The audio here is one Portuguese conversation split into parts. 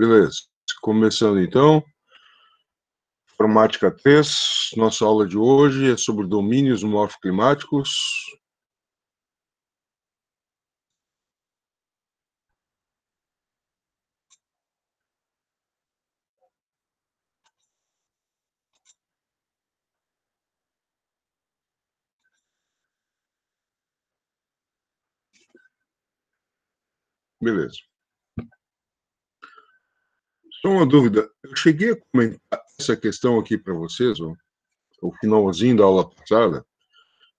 Beleza. Começando então, Informática 3, nossa aula de hoje é sobre domínios morfoclimáticos. Beleza. Só uma dúvida, eu cheguei a comentar essa questão aqui para vocês, ó, o finalzinho da aula passada,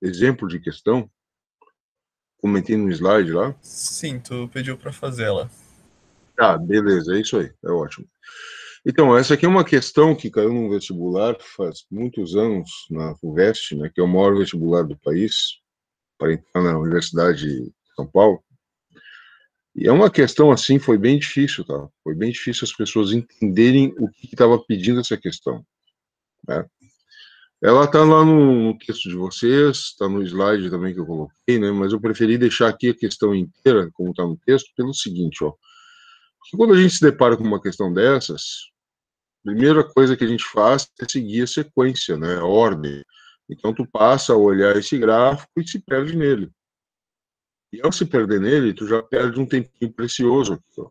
exemplo de questão, comentei no slide lá. Sim, tu pediu para fazer ela. Ah, beleza, é isso aí, é ótimo. Então, essa aqui é uma questão que caiu no vestibular faz muitos anos, na FUVEST, né, que é o maior vestibular do país, para entrar na Universidade de São Paulo. E é uma questão assim, foi bem difícil, tá? Foi bem difícil as pessoas entenderem o que estava pedindo essa questão, né? Ela está lá no texto de vocês, está no slide também que eu coloquei, né? Mas eu preferi deixar aqui a questão inteira, como está no texto, pelo seguinte, ó. Quando a gente se depara com uma questão dessas, a primeira coisa que a gente faz é seguir a sequência, né? A ordem. Então, tu passa a olhar esse gráfico e se perde nele. E ao se perder nele, tu já perde um tempinho precioso aqui, ó.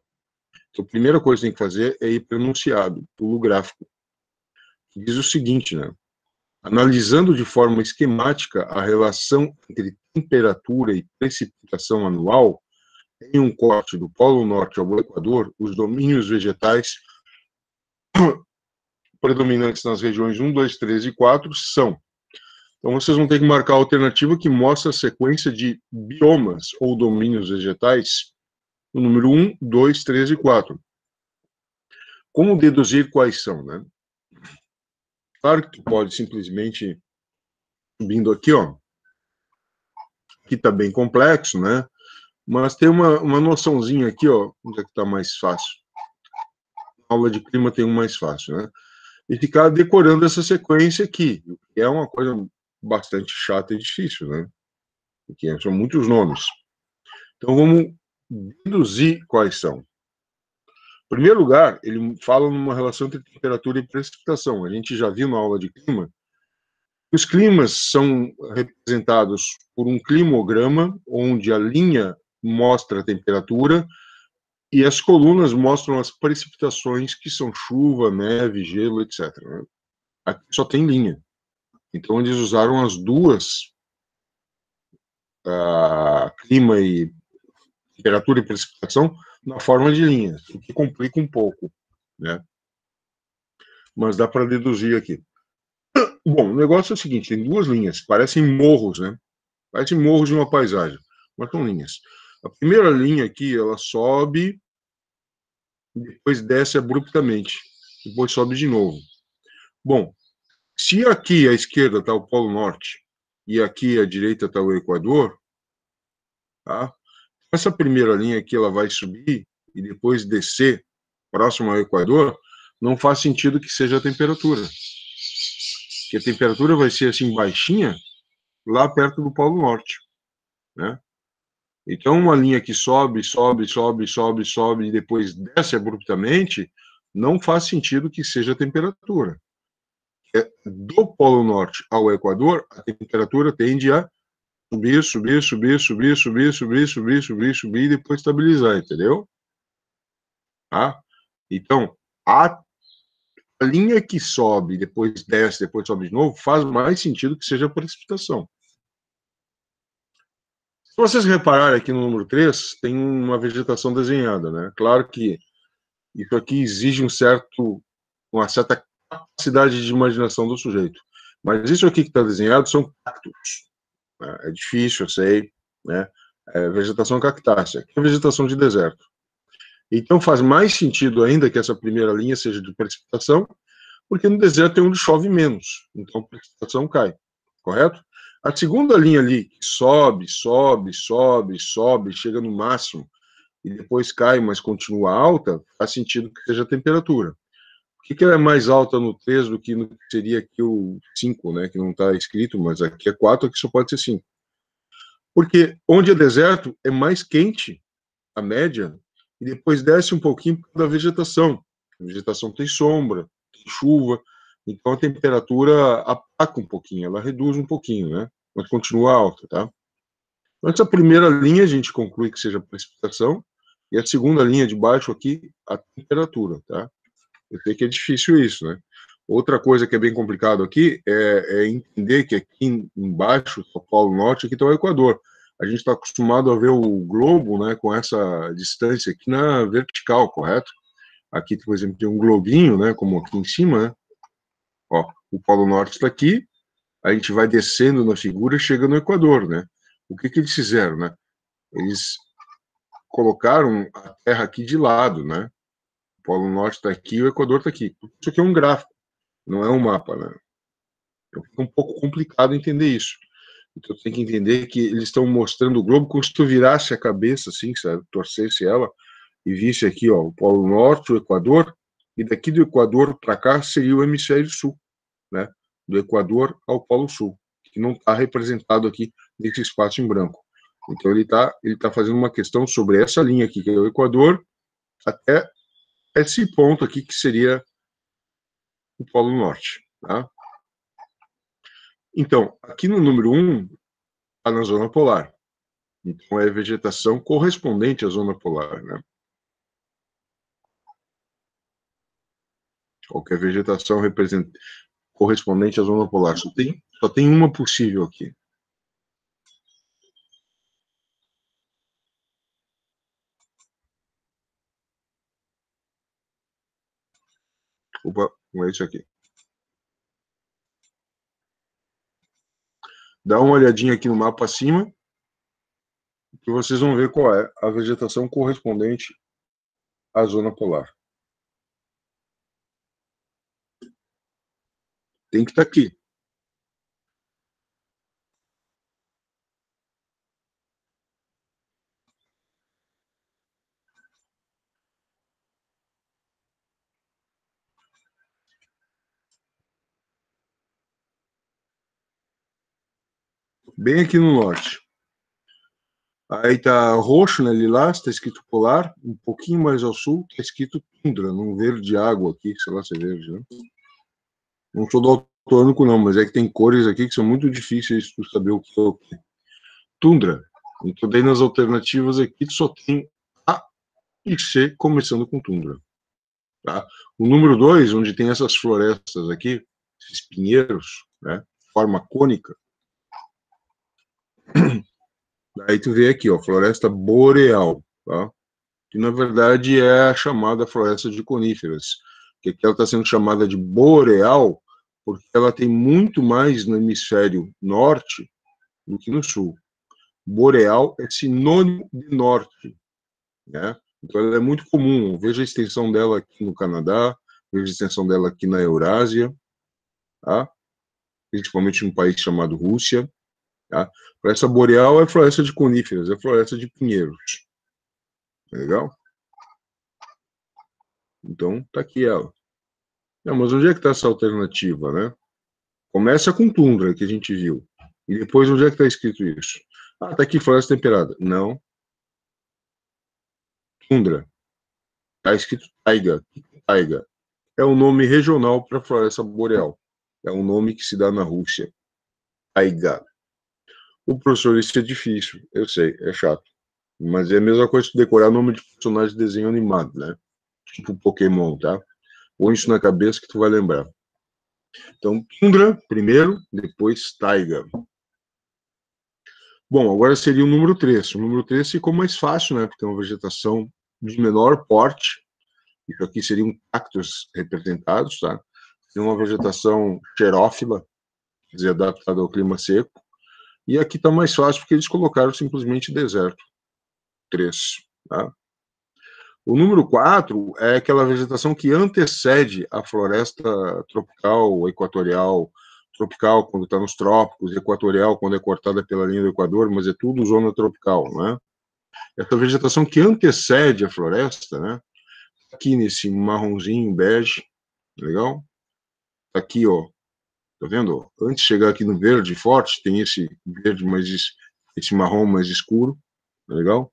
Então, a primeira coisa que tem que fazer é ir para o enunciado, pulo gráfico. Diz o seguinte, né? Analisando de forma esquemática a relação entre temperatura e precipitação anual, em um corte do Polo Norte ao Equador, os domínios vegetais predominantes nas regiões 1, 2, 3 e 4 são. Então, vocês vão ter que marcar a alternativa que mostra a sequência de biomas ou domínios vegetais, o número 1, 2, 3 e 4. Como deduzir quais são, né? Claro que tu pode simplesmente, vindo aqui, ó, que está bem complexo, né? Mas tem uma noçãozinha aqui, ó, onde é que está mais fácil. Na aula de clima tem um mais fácil, né? E ficar decorando essa sequência aqui, que é uma coisa bastante chata e difícil, né? Porque são muitos nomes. Então vamos deduzir quais são. Em primeiro lugar, ele fala numa relação entre temperatura e precipitação. A gente já viu na aula de clima. Os climas são representados por um climograma, onde a linha mostra a temperatura e as colunas mostram as precipitações, que são chuva, neve, gelo, etc. Aqui só tem linha. Então, eles usaram as duas, clima e temperatura e precipitação, na forma de linha, o que complica um pouco, né? Mas dá para deduzir aqui. Bom, o negócio é o seguinte, tem duas linhas, parecem morros, né? Parecem morros de uma paisagem, mas são linhas. A primeira linha aqui, ela sobe, depois desce abruptamente, depois sobe de novo. Bom, se aqui à esquerda está o Polo Norte e aqui à direita está o Equador, tá? Essa primeira linha aqui ela vai subir e depois descer próximo ao Equador, não faz sentido que seja a temperatura. Porque a temperatura vai ser assim baixinha lá perto do Polo Norte, né? Então, uma linha que sobe, sobe, sobe, sobe, sobe e depois desce abruptamente, não faz sentido que seja a temperatura. Do Polo Norte ao Equador, a temperatura tende a subir, subir, subir, subir, subir, subir, subir, subir, subir e depois estabilizar, entendeu? Tá? Então, a linha que sobe, depois desce, depois sobe de novo, faz mais sentido que seja a precipitação. Se vocês repararem aqui no número 3, tem uma vegetação desenhada, né? Claro que isso aqui exige uma certa capacidade de imaginação do sujeito. Mas isso aqui que está desenhado são cactos. Né? É difícil, eu sei, né? É vegetação cactácea, que é vegetação de deserto. Então faz mais sentido ainda que essa primeira linha seja de precipitação, porque no deserto é onde chove menos, então a precipitação cai, correto? A segunda linha ali, que sobe, sobe, sobe, sobe, chega no máximo, e depois cai, mas continua alta, faz sentido que seja a temperatura. Por que ela é mais alta no 3 do que no que seria aqui o 5, né? Que não está escrito, mas aqui é 4, aqui só pode ser 5. Porque onde é deserto é mais quente, a média, e depois desce um pouquinho por causa da vegetação. A vegetação tem sombra, tem chuva, então a temperatura apaga um pouquinho, ela reduz um pouquinho, né? Mas continua alta, tá? Então, essa primeira linha a gente conclui que seja precipitação, e a segunda linha de baixo aqui, a temperatura, tá? Eu sei que é difícil isso, né? Outra coisa que é bem complicado aqui é entender que aqui embaixo, o Polo Norte, aqui está o Equador. A gente está acostumado a ver o globo, né, com essa distância aqui na vertical, correto? Aqui, por exemplo, tem um globinho, né, como aqui em cima, né? Ó, o Polo Norte está aqui, a gente vai descendo na figura e chega no Equador, né? O que eles fizeram, né? Eles colocaram a Terra aqui de lado, né? O Polo Norte está aqui e o Equador está aqui. Isso aqui é um gráfico, não é um mapa, né? Então fica um pouco complicado entender isso. Então tem que entender que eles estão mostrando o globo como se tu virasse a cabeça, assim, sabe? Torcesse ela e visse aqui, ó, o Polo Norte, o Equador, e daqui do Equador para cá seria o hemisfério sul, né? Do Equador ao Polo Sul, que não está representado aqui nesse espaço em branco. Então ele tá fazendo uma questão sobre essa linha aqui, que é o Equador, até esse ponto aqui, que seria o Polo Norte, tá? Então, aqui no número 1, está na zona polar. Então, é vegetação correspondente à zona polar, né? Qualquer vegetação correspondente à zona polar. Só tem uma possível aqui. Opa, não é isso aqui. Dá uma olhadinha aqui no mapa acima, que vocês vão ver qual é a vegetação correspondente à zona polar. Tem que estar aqui. Bem aqui no norte. Aí tá roxo, né, lilás, está escrito polar. Um pouquinho mais ao sul, está escrito tundra, num verde água aqui, sei lá se é verde, né? Não sou daltônico, não, mas é que tem cores aqui que são muito difíceis de saber o que é o que. Tundra. Então, daí nas alternativas aqui só tem A e C começando com tundra. Tá? O número 2, onde tem essas florestas aqui, esses pinheiros, né, forma cônica, aí tu vê aqui, ó, floresta boreal, tá? Que na verdade é a chamada floresta de coníferas, que aqui ela está sendo chamada de boreal porque ela tem muito mais no hemisfério norte do que no sul. Boreal é sinônimo de norte, né? Então ela é muito comum. Veja a extensão dela aqui no Canadá, veja a extensão dela aqui na Eurásia, tá? Principalmente num país chamado Rússia. Tá? A floresta boreal é floresta de coníferas, é floresta de pinheiros. Legal? Então tá aqui ela. Não, mas onde é que está essa alternativa, né? Começa com tundra, que a gente viu. E depois onde é que está escrito isso? Ah, tá aqui floresta temperada. Não. Tundra. Está escrito taiga. Taiga é um nome regional para a floresta boreal. É um nome que se dá na Rússia. Taiga. O professor, isso é difícil. Eu sei, é chato. Mas é a mesma coisa que decorar nome de personagem de desenho animado, né? Tipo Pokémon, tá? Põe isso na cabeça que tu vai lembrar. Então, tundra primeiro, depois taiga. Bom, agora seria o número 3. O número 3 ficou mais fácil, né? Porque é uma vegetação de menor porte. Isso aqui seriam cactos representados, tá? Tem uma vegetação xerófila, quer dizer, adaptada ao clima seco. E aqui está mais fácil porque eles colocaram simplesmente deserto. 3. Tá? O número 4 é aquela vegetação que antecede a floresta tropical, equatorial, tropical quando está nos trópicos, equatorial quando é cortada pela linha do Equador, mas é tudo zona tropical, né? Essa vegetação que antecede a floresta, né? Aqui nesse marronzinho bege, legal? Aqui, ó, tá vendo? Antes de chegar aqui no verde forte, tem esse verde mais esse marrom mais escuro, tá legal?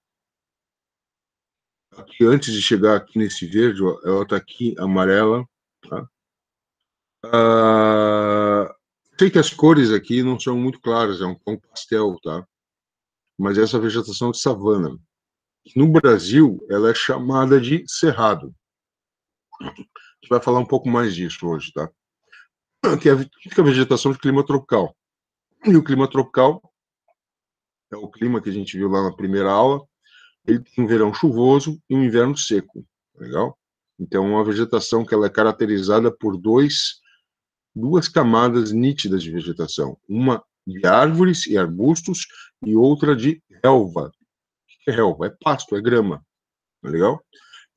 aqui, antes de chegar aqui nesse verde, ó, ela está aqui amarela. Tá? Sei que as cores aqui não são muito claras, é um tom pastel, tá? Mas essa vegetação de savana. No Brasil, ela é chamada de cerrado. A gente vai falar um pouco mais disso hoje, tá? Que é a típica vegetação de clima tropical. E o clima tropical é o clima que a gente viu lá na primeira aula. Ele tem um verão chuvoso e um inverno seco. Legal? Então, é uma vegetação que ela é caracterizada por duas camadas nítidas de vegetação. Uma de árvores e arbustos e outra de relva. O que é relva? É pasto, é grama. Tá legal?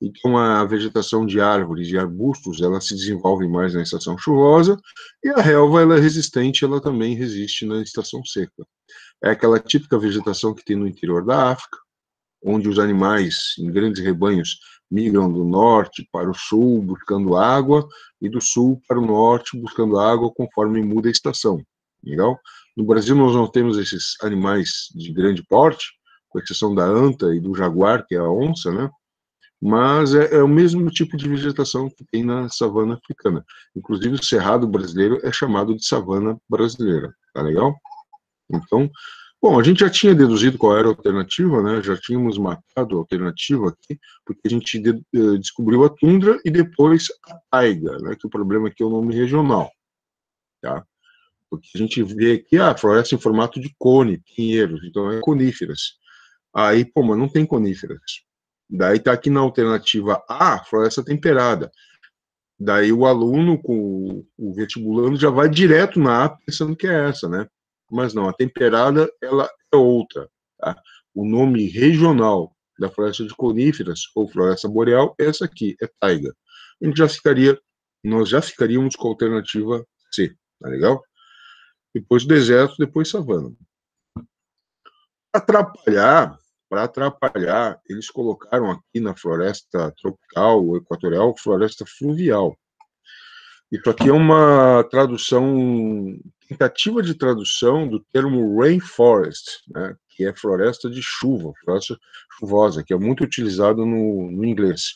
Então, a vegetação de árvores e arbustos, ela se desenvolve mais na estação chuvosa, e a relva, ela é resistente, ela também resiste na estação seca. É aquela típica vegetação que tem no interior da África, onde os animais, em grandes rebanhos, migram do norte para o sul, buscando água, e do sul para o norte, buscando água, conforme muda a estação. Legal? No Brasil, nós não temos esses animais de grande porte, com exceção da anta e do jaguar, que é a onça, né? Mas é o mesmo tipo de vegetação que tem na savana africana. Inclusive, o cerrado brasileiro é chamado de savana brasileira. Tá legal? Então, bom, a gente já tinha deduzido qual era a alternativa, né? Já tínhamos marcado a alternativa aqui, porque a gente descobriu a tundra e depois a taiga, né? Que o problema aqui é o nome regional, tá? Porque a gente vê aqui a floresta em formato de cone, pinheiros, então é coníferas. Aí, pô, mas não tem coníferas. Daí está aqui na alternativa A, floresta temperada. Daí o aluno, com o vestibulando, já vai direto na A, pensando que é essa, né? Mas não, a temperada, ela é outra. Tá? O nome regional da floresta de coníferas, ou floresta boreal, é essa aqui, é taiga. Nós já ficaríamos com a alternativa C, tá legal? Depois deserto, depois savana. Atrapalhar para atrapalhar, eles colocaram aqui na floresta tropical ou equatorial, floresta fluvial. Isso aqui é uma tradução, tentativa de tradução do termo rainforest, né, que é floresta de chuva, floresta chuvosa, que é muito utilizado no inglês.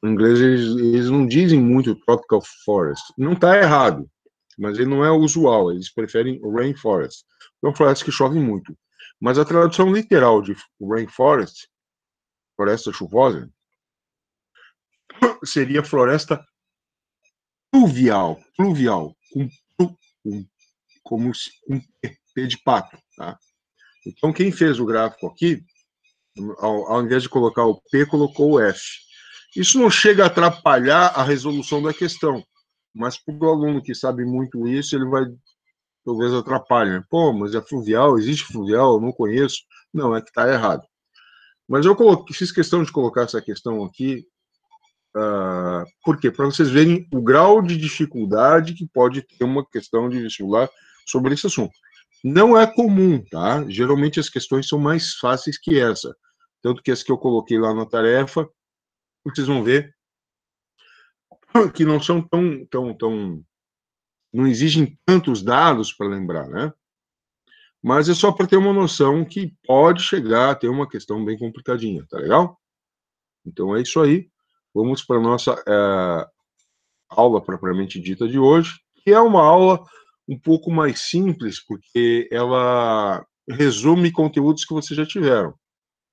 No inglês, eles não dizem muito tropical forest. Não está errado, mas ele não é usual, eles preferem rainforest. É uma floresta que chove muito. Mas a tradução literal de rainforest, floresta chuvosa, seria floresta pluvial, como um P de pato. Tá? Então, quem fez o gráfico aqui, ao invés de colocar o P, colocou o F. Isso não chega a atrapalhar a resolução da questão, mas para o aluno que sabe muito isso, ele vai, talvez atrapalhe. Né? Pô, mas é fluvial, existe fluvial, eu não conheço. Não, é que está errado. Mas eu fiz questão de colocar essa questão aqui. Por quê? Para vocês verem o grau de dificuldade que pode ter uma questão de vestibular sobre esse assunto. Não é comum, tá? Geralmente as questões são mais fáceis que essa. Tanto que as que eu coloquei lá na tarefa, vocês vão ver que não são não exigem tantos dados para lembrar, né? Mas é só para ter uma noção que pode chegar a ter uma questão bem complicadinha, tá legal? Então é isso aí. Vamos para a nossa aula propriamente dita de hoje, que é uma aula um pouco mais simples, porque ela resume conteúdos que vocês já tiveram.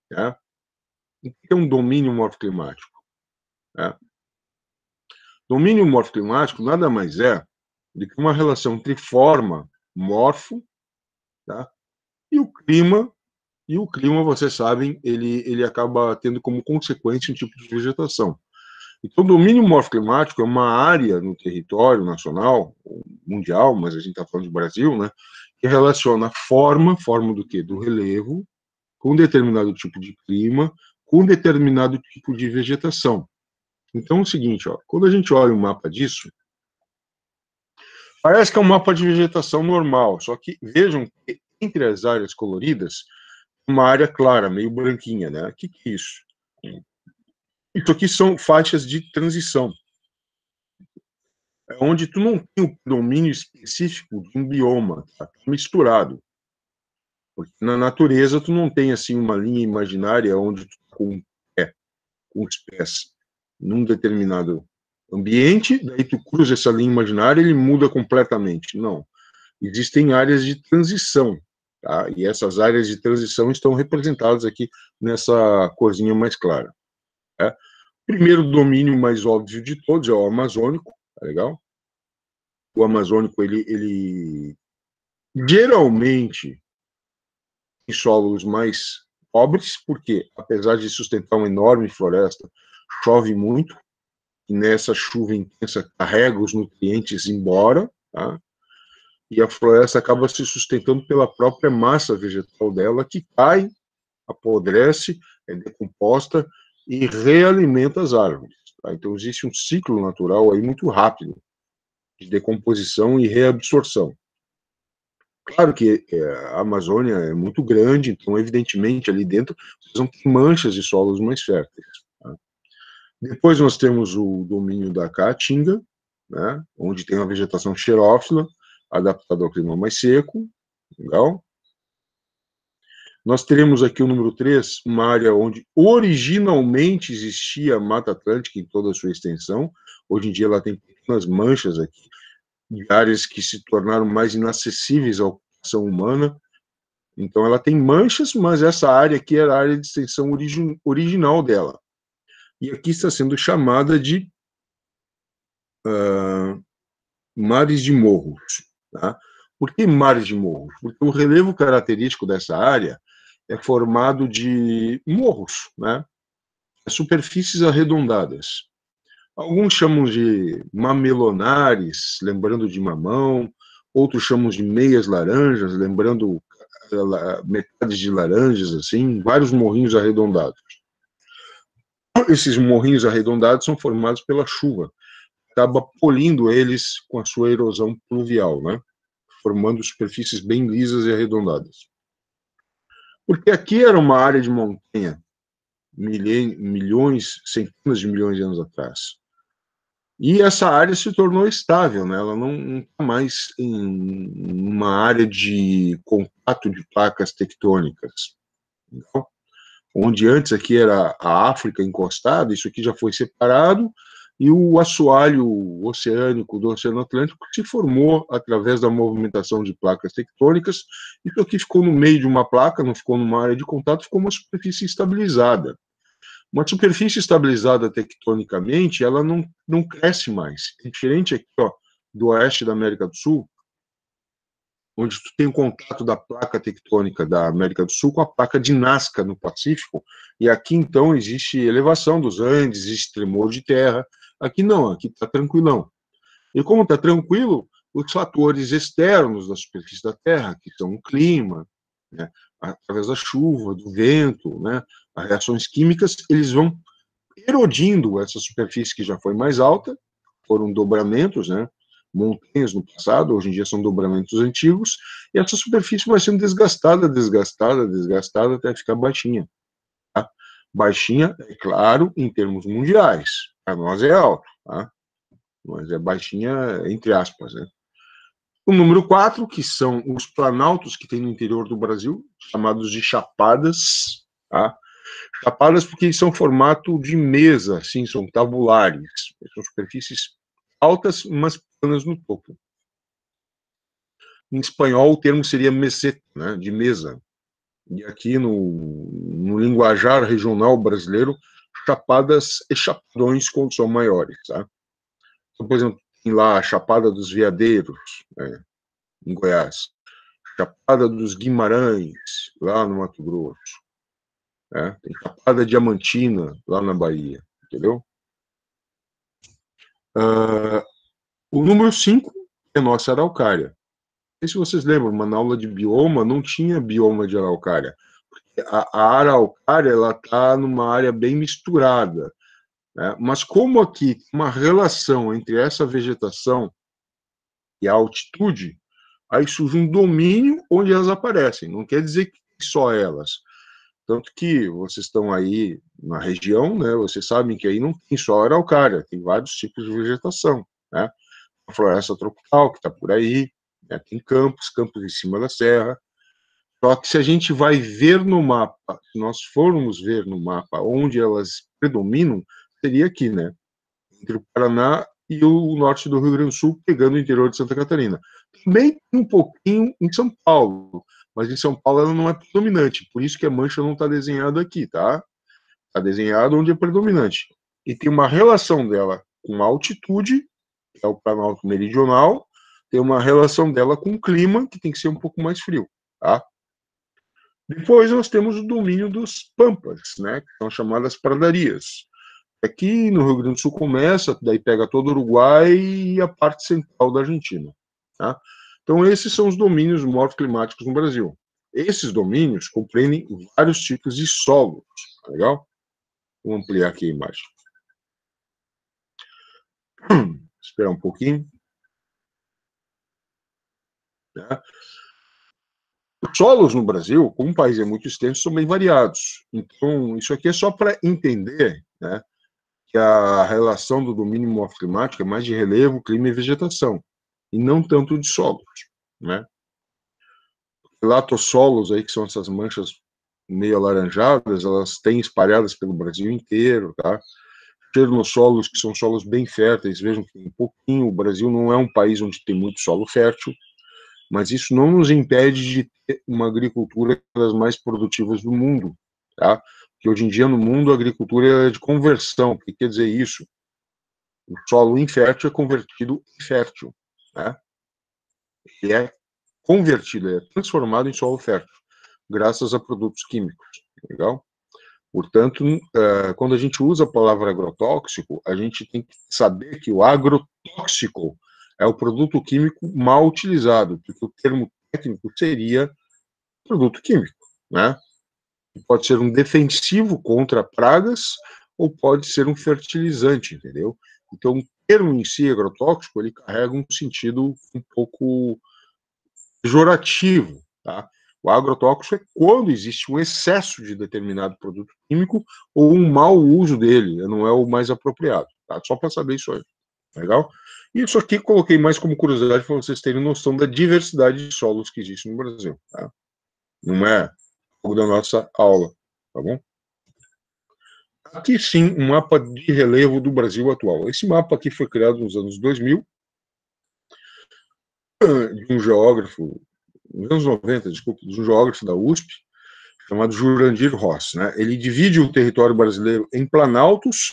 Né? O que é um domínio morfoclimático? Né? Domínio morfoclimático nada mais é do que uma relação entre forma, morfo, tá? E o clima, vocês sabem, ele acaba tendo como consequência um tipo de vegetação. Então, o domínio morfoclimático é uma área no território nacional, mundial, mas a gente está falando do Brasil, né, que relaciona forma do quê? Do relevo, com determinado tipo de clima, com determinado tipo de vegetação. Então, é o seguinte, ó, quando a gente olha um mapa disso, parece que é um mapa de vegetação normal, só que vejam que entre as áreas coloridas, uma área clara, meio branquinha, né? O que é isso? Isso aqui são faixas de transição, onde tu não tem o domínio específico de um bioma, tá misturado. Porque na natureza tu não tem assim uma linha imaginária onde tu tá com um pé, os pés num determinado ambiente, daí tu cruza essa linha imaginária, ele muda completamente. Não. Existem áreas de transição, tá? E essas áreas de transição estão representadas aqui nessa corzinha mais clara. Tá? Primeiro domínio mais óbvio de todos é o amazônico, tá legal? O amazônico, ele geralmente em solos mais pobres, porque apesar de sustentar uma enorme floresta, chove muito, e nessa chuva intensa carrega os nutrientes embora, tá? E a floresta acaba se sustentando pela própria massa vegetal dela, que cai, apodrece, é decomposta e realimenta as árvores. Tá? Então existe um ciclo natural aí muito rápido de decomposição e reabsorção. Claro que a Amazônia é muito grande, então, evidentemente, ali dentro vocês vão ter manchas de solos mais férteis. Tá? Depois nós temos o domínio da Caatinga, né, onde tem uma vegetação xerófila, adaptada ao clima mais seco. Legal? Nós teremos aqui o número 3, uma área onde originalmente existia Mata Atlântica em toda a sua extensão. Hoje em dia ela tem pequenas manchas aqui, de áreas que se tornaram mais inacessíveis à ocupação humana. Então, ela tem manchas, mas essa área aqui era a área de extensão original dela. E aqui está sendo chamada de mares de morros. Tá? Por que mares de morros? Porque o relevo característico dessa área é formado de morros, né? Superfícies arredondadas. Alguns chamam de mamelonares, lembrando de mamão, outros chamam de meias laranjas, lembrando metades de laranjas, assim, vários morrinhos arredondados. Esses morrinhos arredondados são formados pela chuva, acaba polindo eles com a sua erosão pluvial, né? Formando superfícies bem lisas e arredondadas. Porque aqui era uma área de montanha, milhões, centenas de milhões de anos atrás. E essa área se tornou estável, né? Ela não está mais em uma área de contato de placas tectônicas. Então, onde antes aqui era a África encostada, isso aqui já foi separado, e o assoalho oceânico do Oceano Atlântico se formou através da movimentação de placas tectônicas. Isso aqui ficou no meio de uma placa, não ficou numa área de contato, ficou uma superfície estabilizada. Uma superfície estabilizada tectonicamente, ela não cresce mais. É diferente aqui, ó, do oeste da América do Sul, onde tu tem o contato da placa tectônica da América do Sul com a placa de Nazca no Pacífico, e aqui então existe elevação dos Andes, existe tremor de terra. Aqui não, aqui está tranquilão. E como está tranquilo, os fatores externos da superfície da Terra, que são o clima, né, através da chuva, do vento, né, as reações químicas, eles vão erodindo essa superfície que já foi mais alta, foram dobramentos, né, montanhas no passado, hoje em dia são dobramentos antigos, e essa superfície vai sendo desgastada, desgastada, desgastada, até ficar baixinha. Tá? Baixinha, é claro, em termos mundiais. Para nós é alto, tá? Mas é baixinha entre aspas, né? O número 4, que são os planaltos que tem no interior do Brasil, chamados de chapadas, tá? Chapadas porque são formato de mesa, assim, são tabulares, são superfícies altas, mas planas no topo. Em espanhol, o termo seria meseta, né, de mesa. E aqui no linguajar regional brasileiro, chapadas e chapadões quando são maiores, tá? Então, por exemplo, tem lá a Chapada dos Veadeiros, né, em Goiás, Chapada dos Guimarães, lá no Mato Grosso, né? Tem Chapada Diamantina, lá na Bahia, entendeu? O número 5 é a nossa araucária. Não sei se vocês lembram, mas na aula de bioma não tinha bioma de araucária. A araucária está numa área bem misturada, né? Mas como aqui tem uma relação entre essa vegetação e a altitude, aí surge um domínio onde elas aparecem. Não quer dizer que só elas. Tanto que vocês estão aí na região, né? Vocês sabem que aí não tem só araucária, tem vários tipos de vegetação, né? A floresta tropical que está por aí, né? Tem campos em cima da serra. Só que se a gente vai ver no mapa, se nós formos ver no mapa onde elas predominam, seria aqui, né? Entre o Paraná e o norte do Rio Grande do Sul, pegando o interior de Santa Catarina. Também um pouquinho em São Paulo, mas em São Paulo ela não é predominante, por isso que a mancha não está desenhada aqui, tá? Está desenhada onde é predominante. E tem uma relação dela com a altitude, que é o Planalto Meridional, tem uma relação dela com o clima, que tem que ser um pouco mais frio, tá? Depois nós temos o domínio dos pampas, né, que são chamadas pradarias. Aqui no Rio Grande do Sul começa, daí pega todo o Uruguai e a parte central da Argentina. Tá? Então esses são os domínios morfoclimáticos no Brasil. Esses domínios compreendem vários tipos de solos. Tá legal? Vou ampliar aqui a imagem. Esperar um pouquinho. Tá? Os solos no Brasil, como o país é muito extenso, são bem variados. Então, isso aqui é só para entender, né, que a relação do domínio morfoclimático é mais de relevo, clima e vegetação, e não tanto de solos, né? Latossolos aí, que são essas manchas meio alaranjadas, elas têm espalhadas pelo Brasil inteiro, tá? Chernossolos, que são solos bem férteis, vejam que um pouquinho, o Brasil não é um país onde tem muito solo fértil, mas isso não nos impede de ter uma agricultura das mais produtivas do mundo, tá? Porque hoje em dia no mundo a agricultura é de conversão. O que quer dizer isso? O solo infértil é convertido em fértil, né? E é convertido, é transformado em solo fértil, graças a produtos químicos, legal? Portanto, quando a gente usa a palavra agrotóxico, a gente tem que saber que o agrotóxico é o produto químico mal utilizado, porque o termo técnico seria produto químico, né? Pode ser um defensivo contra pragas ou pode ser um fertilizante, entendeu? Então, o termo em si, agrotóxico, ele carrega um sentido um pouco pejorativo, tá? O agrotóxico é quando existe um excesso de determinado produto químico ou um mau uso dele, não é o mais apropriado, tá? Só para saber isso aí, legal? E isso aqui coloquei mais como curiosidade para vocês terem noção da diversidade de solos que existe no Brasil, tá? Não é algo da nossa aula, tá bom? Aqui sim, um mapa de relevo do Brasil atual. Esse mapa aqui foi criado nos anos 2000, de um geógrafo, nos anos 90, desculpa, de um geógrafo da USP, chamado Jurandir Ross, né? Ele divide o território brasileiro em planaltos,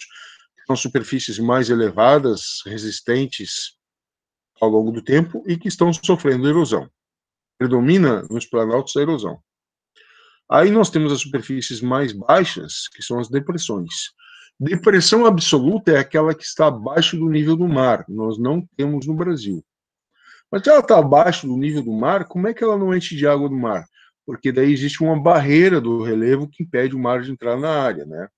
que são superfícies mais elevadas, resistentes ao longo do tempo e que estão sofrendo erosão. Predomina nos planaltos a erosão. Aí nós temos as superfícies mais baixas, que são as depressões. Depressão absoluta é aquela que está abaixo do nível do mar. Nós não temos no Brasil. Mas se ela está abaixo do nível do mar, como é que ela não enche de água do mar? Porque daí existe uma barreira do relevo que impede o mar de entrar na área, né?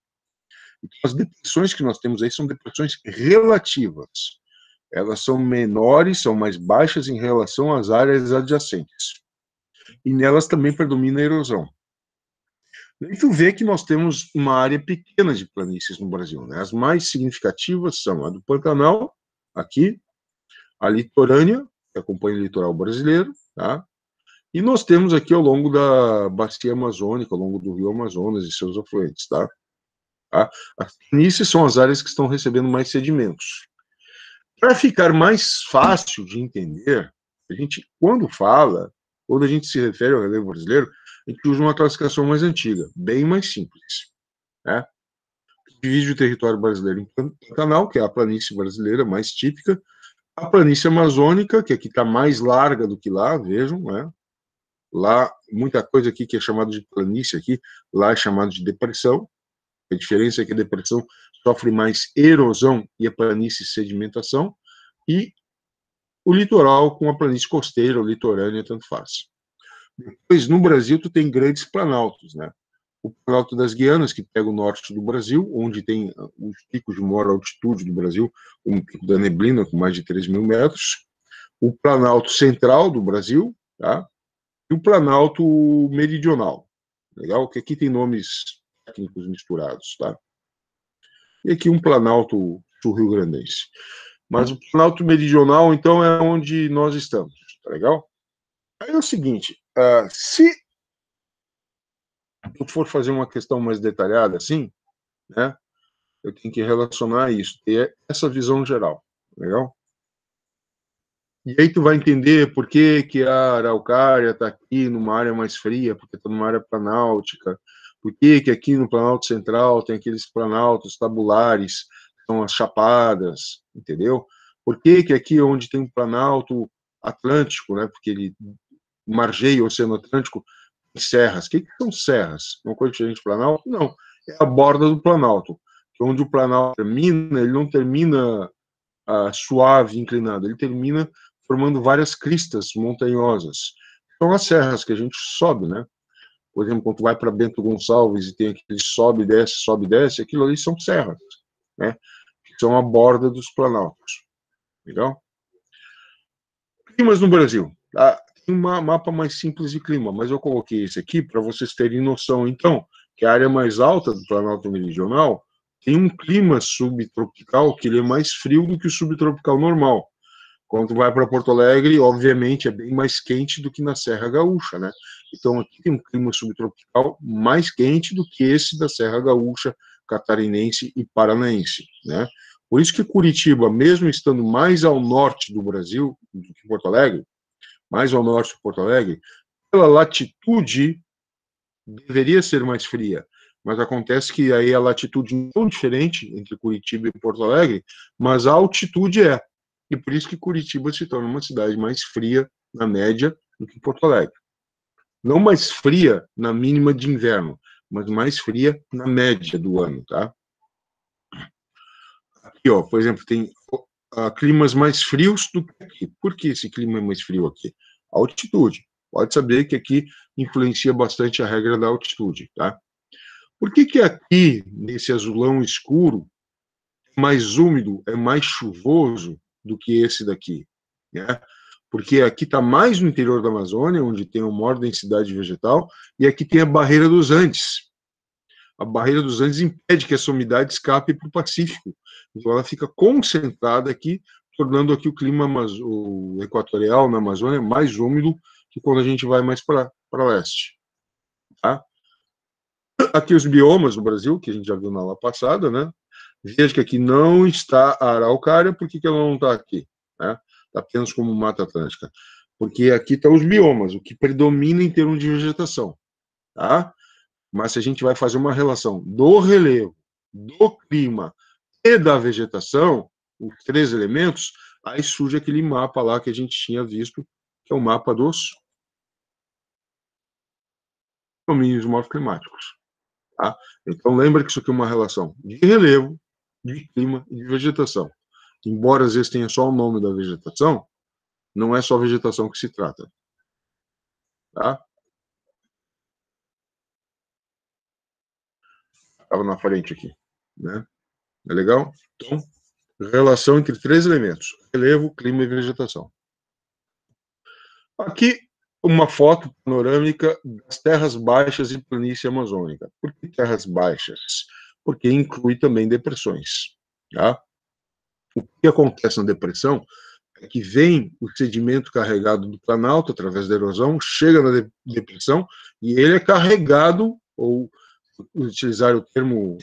Então, as depressões que nós temos aí são depressões relativas. Elas são menores, são mais baixas em relação às áreas adjacentes. E nelas também predomina a erosão. E tu vê que nós temos uma área pequena de planícies no Brasil, né? As mais significativas são a do Pantanal, aqui, a litorânea, que acompanha o litoral brasileiro, tá? E nós temos aqui ao longo da bacia amazônica, ao longo do rio Amazonas e seus afluentes, tá? As planícies são as áreas que estão recebendo mais sedimentos. Para ficar mais fácil de entender, a gente, quando a gente se refere ao relevo brasileiro, a gente usa uma classificação mais antiga, bem mais simples, né? Divide o território brasileiro em Pantanal, que é a planície brasileira mais típica, a planície amazônica, que aqui está mais larga do que lá, vejam, né? Lá, muita coisa aqui que é chamado de planície aqui, lá é chamado de depressão. A diferença é que a depressão sofre mais erosão e a planície sedimentação, e o litoral com a planície costeira, ou litorânea, tanto faz. Depois, no Brasil, tu tem grandes planaltos, né? O Planalto das Guianas, que pega o norte do Brasil, onde tem os picos de maior altitude do Brasil, como o Pico da Neblina, com mais de 3.000 metros. O Planalto Central do Brasil, tá? E o Planalto Meridional. Legal? Que aqui tem nomes técnicos misturados, tá? E aqui um Planalto sul-rio-grandense. Mas o Planalto Meridional, então, é onde nós estamos, tá legal? Aí é o seguinte, se Se eu for fazer uma questão mais detalhada assim, né, eu tenho que relacionar isso, ter essa visão geral, legal? E aí tu vai entender por que que a araucária está aqui numa área mais fria, porque está numa área planáltica, por que que aqui no Planalto Central tem aqueles planaltos tabulares, que são as chapadas, entendeu? Por que que aqui onde tem um Planalto Atlântico, né, porque ele margeia o Oceano Atlântico, tem serras. O que que são serras? Uma coisa diferente do Planalto? Não, é a borda do Planalto, que onde o Planalto termina, ele não termina suave, inclinado, ele termina formando várias cristas montanhosas. São as serras que a gente sobe, né? Por exemplo, quando tu vai para Bento Gonçalves e tem aquele sobe e desce, aquilo ali são serras, né? Que são a borda dos planaltos. Legal? Climas no Brasil. Tem um mapa mais simples de clima, mas eu coloquei esse aqui para vocês terem noção, então, que a área mais alta do Planalto Meridional tem um clima subtropical que ele é mais frio do que o subtropical normal. Quando vai para Porto Alegre, obviamente, é bem mais quente do que na Serra Gaúcha, né? Então, aqui tem um clima subtropical mais quente do que esse da Serra Gaúcha, catarinense e paranaense, né? Por isso que Curitiba, mesmo estando mais ao norte do Brasil do que Porto Alegre, mais ao norte de Porto Alegre, pela latitude deveria ser mais fria, mas acontece que aí a latitude não é tão diferente entre Curitiba e Porto Alegre, mas a altitude é. E por isso que Curitiba se torna uma cidade mais fria, na média, do que Porto Alegre. Não mais fria na mínima de inverno, mas mais fria na média do ano, tá? Aqui, ó, por exemplo, tem climas mais frios do que aqui. Por que esse clima é mais frio aqui? A altitude. Pode saber que aqui influencia bastante a regra da altitude, tá? Por que que aqui, nesse azulão escuro, é mais úmido, é mais chuvoso do que esse daqui, né? Porque aqui está mais no interior da Amazônia, onde tem uma maior densidade vegetal, e aqui tem a barreira dos Andes. A barreira dos Andes impede que essa umidade escape para o Pacífico. Então ela fica concentrada aqui, tornando aqui o clima o equatorial na Amazônia mais úmido que quando a gente vai mais para leste. Tá? Aqui os biomas no Brasil, que a gente já viu na aula passada, né? Veja que aqui não está a araucária, por que ela não está aqui? Né? Está apenas como Mata Atlântica. Porque aqui estão os biomas, o que predomina em termos de vegetação. Tá? Mas se a gente vai fazer uma relação do relevo, do clima e da vegetação, os três elementos, aí surge aquele mapa lá que a gente tinha visto, que é o mapa dos domínios morfoclimáticos. Tá? Então, lembra que isso aqui é uma relação de relevo, de clima e de vegetação. Embora às vezes tenha só o nome da vegetação, não é só vegetação que se trata. Tá? Estava na frente aqui. Né? É legal? Então, relação entre três elementos: relevo, clima e vegetação. Aqui, uma foto panorâmica das terras baixas e planície amazônica. Por que terras baixas? Porque inclui também depressões. Tá? O que acontece na depressão é que vem o sedimento carregado do planalto através da erosão, chega na depressão e ele é carregado, ou utilizar o termo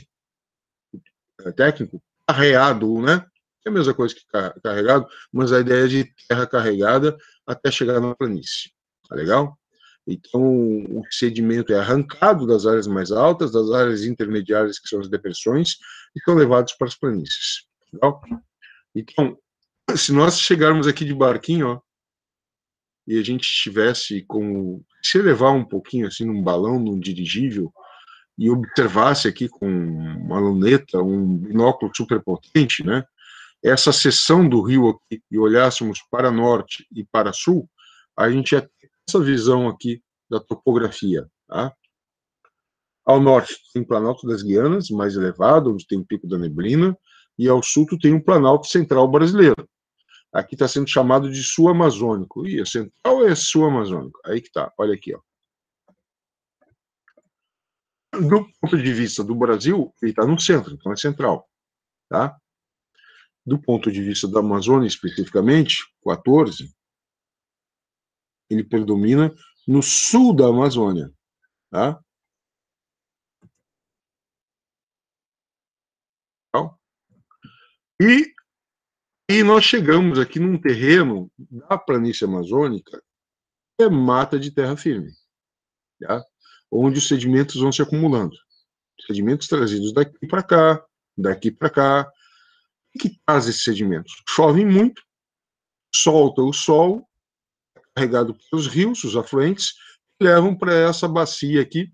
técnico, carreado, né? É a mesma coisa que carregado, mas a ideia é de terra carregada até chegar na planície. Tá legal? Então, o sedimento é arrancado das áreas mais altas, das áreas intermediárias, que são as depressões, e são levados para as planícies. Legal? Então, se nós chegarmos aqui de barquinho, ó, e a gente estivesse com, se elevar um pouquinho assim num balão, num dirigível, e observasse aqui com uma luneta, um binóculo super potente, né, essa seção do rio aqui, e olhássemos para norte e para sul, a gente ia ter essa visão aqui da topografia. Tá? Ao norte tem o Planalto das Guianas, mais elevado, onde tem o Pico da Neblina, e ao sul tem o Planalto Central brasileiro. Aqui está sendo chamado de sul amazônico. E a central é sul amazônico. Aí que está, olha aqui. Ó. Do ponto de vista do Brasil, ele está no centro, então é central. Tá? Do ponto de vista da Amazônia, especificamente, 14, ele predomina no sul da Amazônia. Tá? E nós chegamos aqui num terreno da planície amazônica, que é mata de terra firme, tá? Onde os sedimentos vão se acumulando. Sedimentos trazidos daqui para cá, daqui para cá. O que traz esses sedimentos? Chove muito, solta o sol, carregado pelos rios, os afluentes, levam para essa bacia aqui,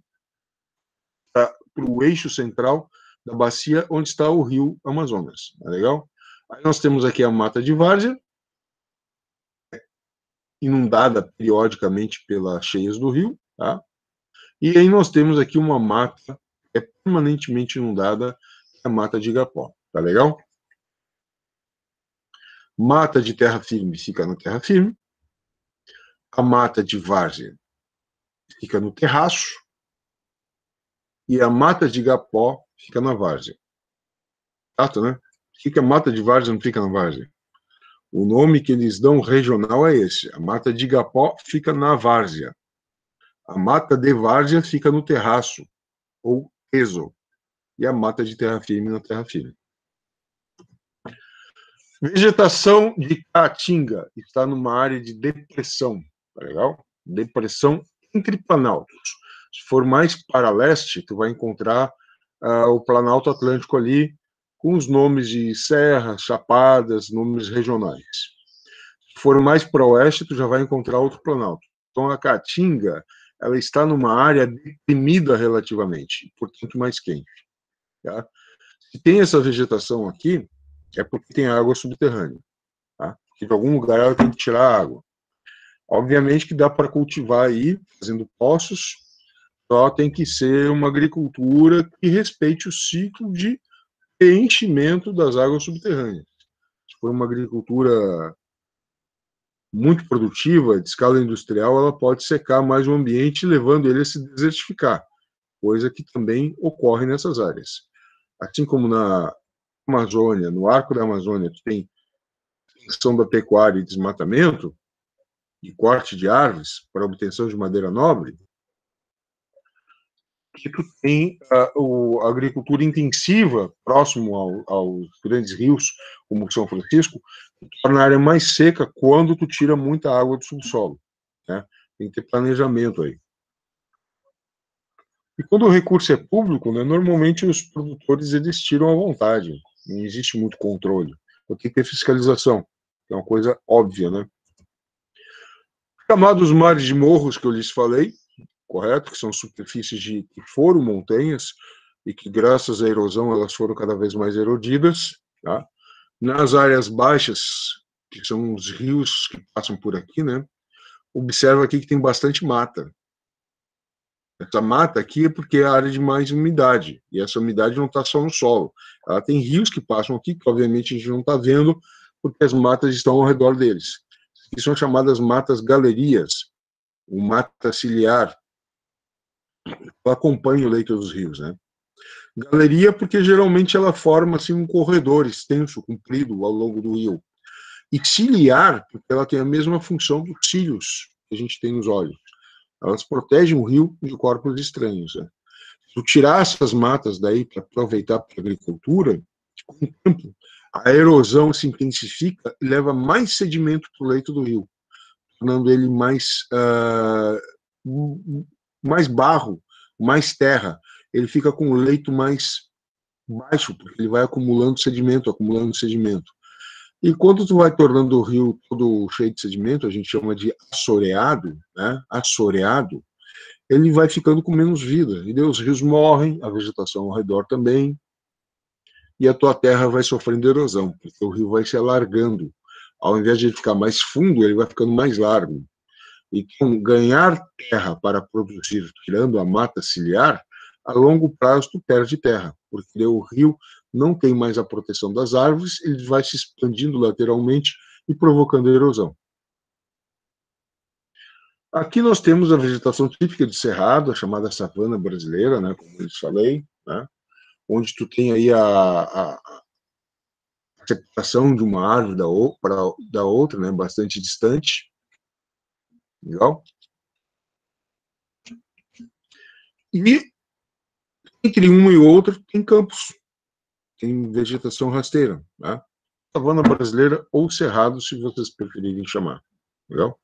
para o eixo central da bacia, onde está o rio Amazonas. Tá legal? Aí nós temos aqui a mata de várzea, inundada periodicamente pelas cheias do rio, tá? E aí nós temos aqui uma mata que é permanentemente inundada, a mata de igapó. Tá legal? Mata de terra firme fica na terra firme, a mata de várzea fica no terraço, e a mata de igapó fica na várzea. Exato, né? Por que a mata de várzea não fica na várzea? O nome que eles dão regional é esse. A mata de igapó fica na várzea. A mata de várzea fica no terraço, ou teso. E a mata de terra firme na terra firme. Vegetação de caatinga está numa área de depressão. Tá legal? Depressão entre planaltos. Se for mais para leste, tu vai encontrar o Planalto Atlântico ali, com os nomes de serras, chapadas, nomes regionais. Se for mais para o oeste, tu já vai encontrar outro planalto. Então, a Caatinga, ela está numa área deprimida relativamente, portanto, mais quente. Tá? Se tem essa vegetação aqui, é porque tem água subterrânea. Tá? Porque de algum lugar ela tem que tirar água. Obviamente que dá para cultivar aí, fazendo poços, só tem que ser uma agricultura que respeite o ciclo de enchimento das águas subterrâneas. Se for uma agricultura muito produtiva, de escala industrial, ela pode secar mais o ambiente, levando ele a se desertificar, coisa que também ocorre nessas áreas. Assim como na Amazônia, no arco da Amazônia, tu tem extensão da pecuária e desmatamento, e corte de árvores para obtenção de madeira nobre, que tu tem a agricultura intensiva próximo aos grandes rios, como o São Francisco, torna a área mais seca quando tu tira muita água do subsolo. Né? Tem que ter planejamento aí. E quando o recurso é público, né, normalmente os produtores eles tiram à vontade, não existe muito controle. Então tem que ter fiscalização, que é uma coisa óbvia, né? Chamados mares de morros que eu lhes falei, correto? Que são superfícies que foram montanhas e que, graças à erosão, elas foram cada vez mais erodidas. Tá? Nas áreas baixas, que são os rios que passam por aqui, né? Observa aqui que tem bastante mata. Essa mata aqui é porque é a área de mais umidade, e essa umidade não está só no solo. Ela tem rios que passam aqui, que obviamente a gente não está vendo, porque as matas estão ao redor deles. Que são chamadas matas galerias, o mata ciliar, acompanha o leito dos rios, né? Galeria porque geralmente ela forma assim um corredor extenso, comprido ao longo do rio. E ciliar porque ela tem a mesma função dos cílios que a gente tem nos olhos. Elas protegem o rio de corpos estranhos. Né? Se tu tirar essas matas daí para aproveitar para a agricultura, com o tempo a erosão se intensifica e leva mais sedimento para o leito do rio, tornando ele mais barro, mais terra. Ele fica com o leito mais baixo, porque ele vai acumulando sedimento, acumulando sedimento. E quando tu vai tornando o rio todo cheio de sedimento, a gente chama de assoreado, né? Assoreado, ele vai ficando com menos vida. E daí os rios morrem, a vegetação ao redor também, e a tua terra vai sofrendo erosão, porque o rio vai se alargando. Ao invés de ele ficar mais fundo, ele vai ficando mais largo. Então, ganhar terra para produzir, tirando a mata ciliar, a longo prazo tu perde terra, porque o rio não tem mais a proteção das árvores, ele vai se expandindo lateralmente e provocando erosão. Aqui nós temos a vegetação típica de cerrado, a chamada savana brasileira, né, como eu falei, né, onde tu tem aí a separação de uma árvore da outra, né, bastante distante. Legal? E entre uma e outra tem campos, tem vegetação rasteira. Né? savana brasileira ou cerrado, se vocês preferirem chamar. Legal?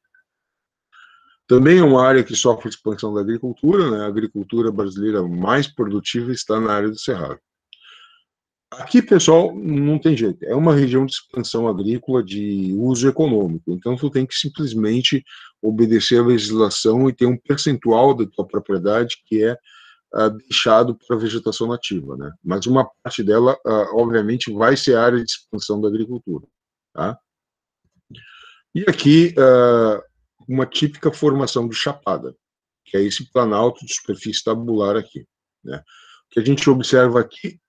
Também é uma área que sofre expansão da agricultura, né? A agricultura brasileira mais produtiva está na área do cerrado. Aqui, pessoal, não tem jeito. É uma região de expansão agrícola de uso econômico. Então, tu tem que simplesmente obedecer à legislação e ter um percentual da tua propriedade que é deixado para a vegetação nativa, né? Mas uma parte dela, obviamente, vai ser área de expansão da agricultura, tá? E aqui, uma típica formação de chapada, que é esse planalto de superfície tabular aqui, né? O que a gente observa aqui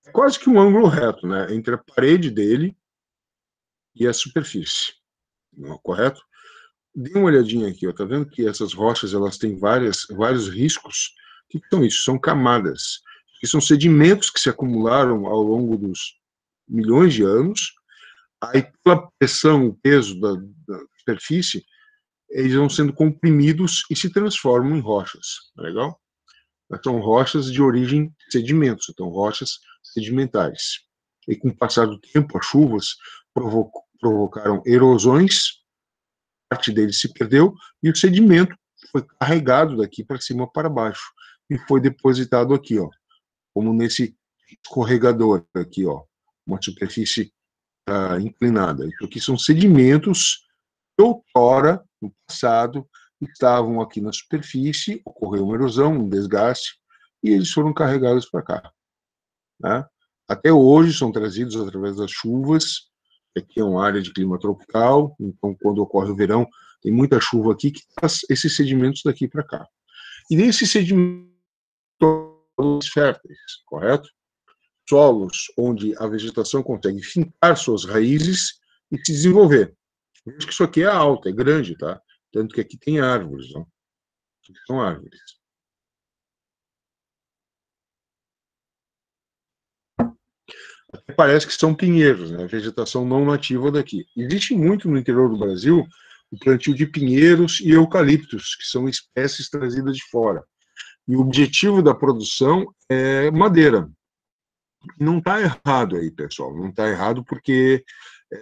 é quase que um ângulo reto, né? Entre a parede dele e a superfície, correto? Dê uma olhadinha aqui, ó, tá vendo que essas rochas elas têm vários riscos? O que são isso? São camadas, que são sedimentos que se acumularam ao longo dos milhões de anos. Aí, pela pressão, o peso da superfície, eles vão sendo comprimidos e se transformam em rochas, tá legal? São rochas de origem sedimentos, então rochas sedimentares. E com o passar do tempo, as chuvas provocaram erosões, parte dele se perdeu e o sedimento foi carregado daqui para cima para baixo e foi depositado aqui, ó, como nesse escorregador aqui, ó, uma superfície inclinada. Isso aqui são sedimentos que outrora, no passado, estavam aqui na superfície, ocorreu uma erosão, um desgaste, e eles foram carregados para cá, né? Até hoje são trazidos através das chuvas. Aqui é uma área de clima tropical, então quando ocorre o verão, tem muita chuva aqui que traz esses sedimentos daqui para cá. E nesses sedimentos férteis, correto? Solos onde a vegetação consegue fincar suas raízes e se desenvolver. Veja que isso aqui é alto, é grande, tá? Tanto que aqui tem árvores, ó. Aqui são árvores. Até parece que são pinheiros, né? Vegetação não nativa daqui. Existe muito no interior do Brasil o plantio de pinheiros e eucaliptos, que são espécies trazidas de fora. E o objetivo da produção é madeira. Não está errado aí, pessoal. Não está errado porque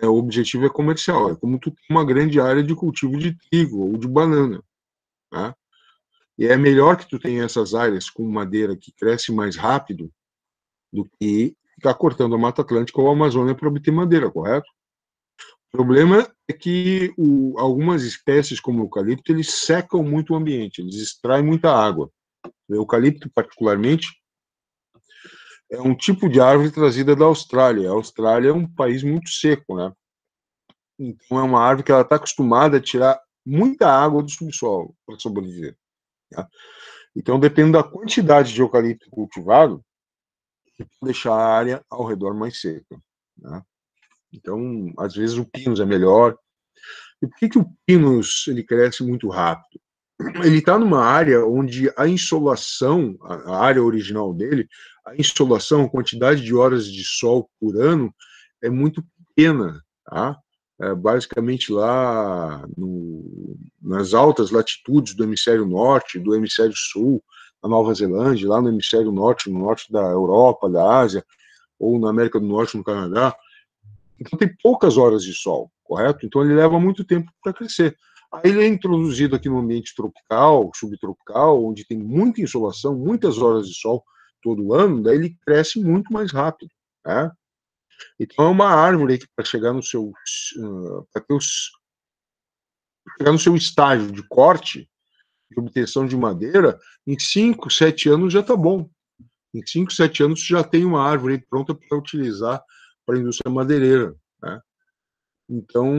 o objetivo é comercial. É como tu tem uma grande área de cultivo de trigo ou de banana, tá? E é melhor que tu tenha essas áreas com madeira que cresce mais rápido do que ficar cortando a Mata Atlântica ou a Amazônia para obter madeira, correto? O problema é que algumas espécies, como o eucalipto, eles secam muito o ambiente, eles extraem muita água. O eucalipto, particularmente, é um tipo de árvore trazida da Austrália. A Austrália é um país muito seco, né? Então é uma árvore que ela está acostumada a tirar muita água do subsolo para sobreviver, tá? Então depende da quantidade de eucalipto cultivado que deixar a área ao redor mais seca, né? Então, às vezes o pinus é melhor. E por que o pinus ele cresce muito rápido? Ele está numa área onde a insolação, a área original dele, a insolação, a quantidade de horas de sol por ano é muito pequena, tá? Basicamente lá nas altas latitudes do hemisfério norte, do hemisfério sul, na Nova Zelândia, lá no hemisfério norte, no norte da Europa, da Ásia, ou na América do Norte, no Canadá. Então tem poucas horas de sol, correto? Então ele leva muito tempo para crescer. Aí ele é introduzido aqui no ambiente tropical, subtropical, onde tem muita insolação, muitas horas de sol todo ano, daí ele cresce muito mais rápido, né? Então é uma árvore que para chegar no seu chegar no seu estágio de corte, de obtenção de madeira, em 5, 7 anos já está bom. Em 5, 7 anos já tem uma árvore pronta para utilizar para a indústria madeireira, né? Então,